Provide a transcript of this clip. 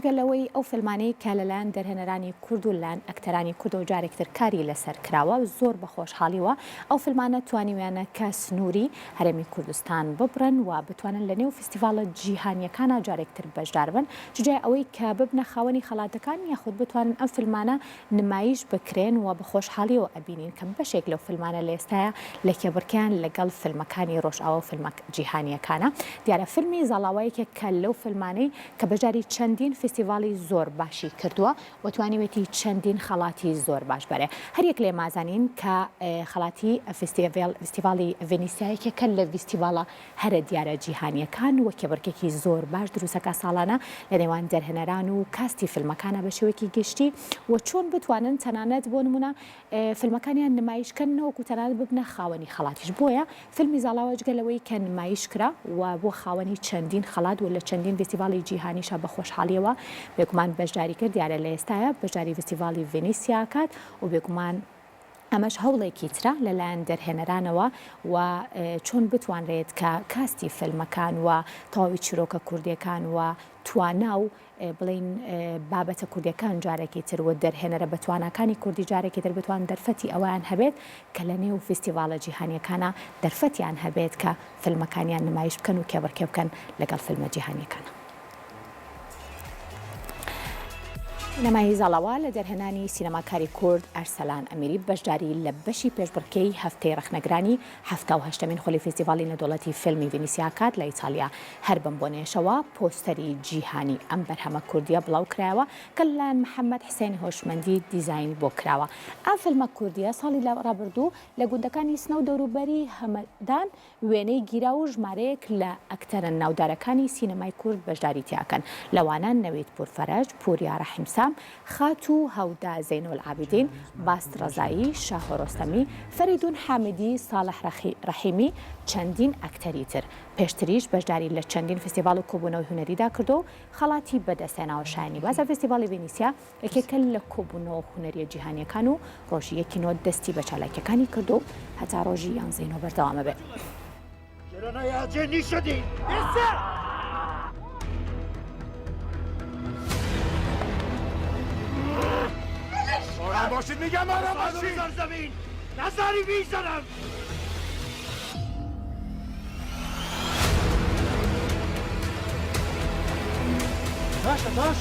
جەلەوەی ئەو فیلمانەی کە لەلایەن دەرهێنەرانی کورد و لەلایەن ئەکتەرانی کورد و جارێکتر کاری لەسەر کراوە زۆر بە خۆشحاڵیوە ئەو فیلمانە توانیویانە کە سنووری هەرێمی کوردستان ببڕن و بتوانن لە نێو فستیڤالە جیهانیەکانە جارێکتر بەشدار بن جگای ئەوەی کە ببنە خاوەنی خەڵاتەکان یاخود بتوانن ئەم فیلمانە نمایش بکرێن و بە خۆشحاڵیەوە ئەبینین کە بەشێک لەو فیلمانە لە ئێستاە لە کێبڕکیان لەگەڵ فیلمەکانی ڕۆژئاوا و فیلمە جیهانیەکانە دیارە فیلمی زاڵاوایەکێک کە لەو فیلمانەی کە بەجاری چەندین فستیڤاڵی زۆر باشی کردووە و توانیوێتی چەندین خەڵاتی زۆر باش بەرێ هەریەک لێ مازانین کە خەڵاتی فستیڤاڵی ڤێنیسیایەکێکە لە فستیڤاڵە هەرە دیارە جیهانیەکان و کێبڕکێکی زۆر باش دروستەکە ساڵانە لە نێوان دەرهێنەران و کاستی فیلمەکانە بە شێوەیەکی گشتی و چۆن بتوانن تەنانەت بۆ نمونە فیلمەکانیان نمایشکردنەوەکو تەنانەت ببنە خاوەنی خەڵاتیش بۆیە فیلمی زاڵاوە جگەلەوەی کە نمایش کرا و بۆ خاوەنی چەندین خەڵات و لە چەندین فستیڤاڵی جیهانیشە بە خۆشحاڵیەوە بێگومان بەشداری کرد دیارە لە ئێستاە بەشداری فستیڤاڵی ڤێنیسیا کات و بێگومان ئەمەش هەوڵێکی ترە لەلایەن دەرهێنەرانەوە و چۆن بتوانرێت کە کاستی فیلمەکان و تەواوی چیرۆکە کوردیەکان و توانا و بڵین بابەتە کوردیەکان جارێکی تر و دەرهێنەرە بەتوانەکانی کوردی جارێکی تر بتوان دەرفەتی ئەویان هەبێت کە لە نێو فستیڤالە جیهانیەکانە دەرفەتیان هەبێت کە فیلمەکانیان نمایش بکەن و کێبڕکێ بکەن لەگەڵ فیلمە جیهانیەکانە. نمایی زاڵاوە لە دەرهێنانی سینەماکاری کورد ئەرسەلان ئەمیری بەشداری لە بەشی پێشبڕکێی هەفتەی ڕەخنەگرانی 78مین خۆلی فستیڤاڵی نەدۆڵەتی فیلمی ڤینیسیا کات لە ئیتالیا هەر بم بۆ نێشەوە پۆستەری جیهانی ئەم بەرهەمە کوردیە بڵاو کرایەوە کە لەلایەن محەممەد حسێنی هۆشمەندی دیزاین بۆ کراوە ئەم فیلمە کوردیە ساڵی ڕابردوو لە گوندەکانی سنە و دەوروبەری هەمەدان وێنەی گیرا و ژمارەیەک لە ئەکتەرە ناودارەکانی سینەمای کورد بەشداری تیاکەن لەوانە نەوید پورفەرەج پوریا ڕەحیمسام خاتو هەودا زەینۆلعابیدین باست ڕەزایی شاه ڕۆستەمی فەریدون حامدی ساڵح ڕەحیمی چەندین ئەکتەری تر پێشتریش بەشداری لە چەندین فستیڤاڵ و کۆبوونەوەی هونەریدا کردو خەڵاتی بەدەستێناوە شایانی بازە فستیڤاڵی ڤینیسیا یەکێکە لە کۆبوونەوە هونەریە جیهانیەکان و ڕۆژی یەکینۆ دەستی بە چالاکیەکانی کردو هەتا ڕۆژی 11 بەردەوامە بێت. آرام باشید میگم آرام باشید زمین نظری میزنم تاش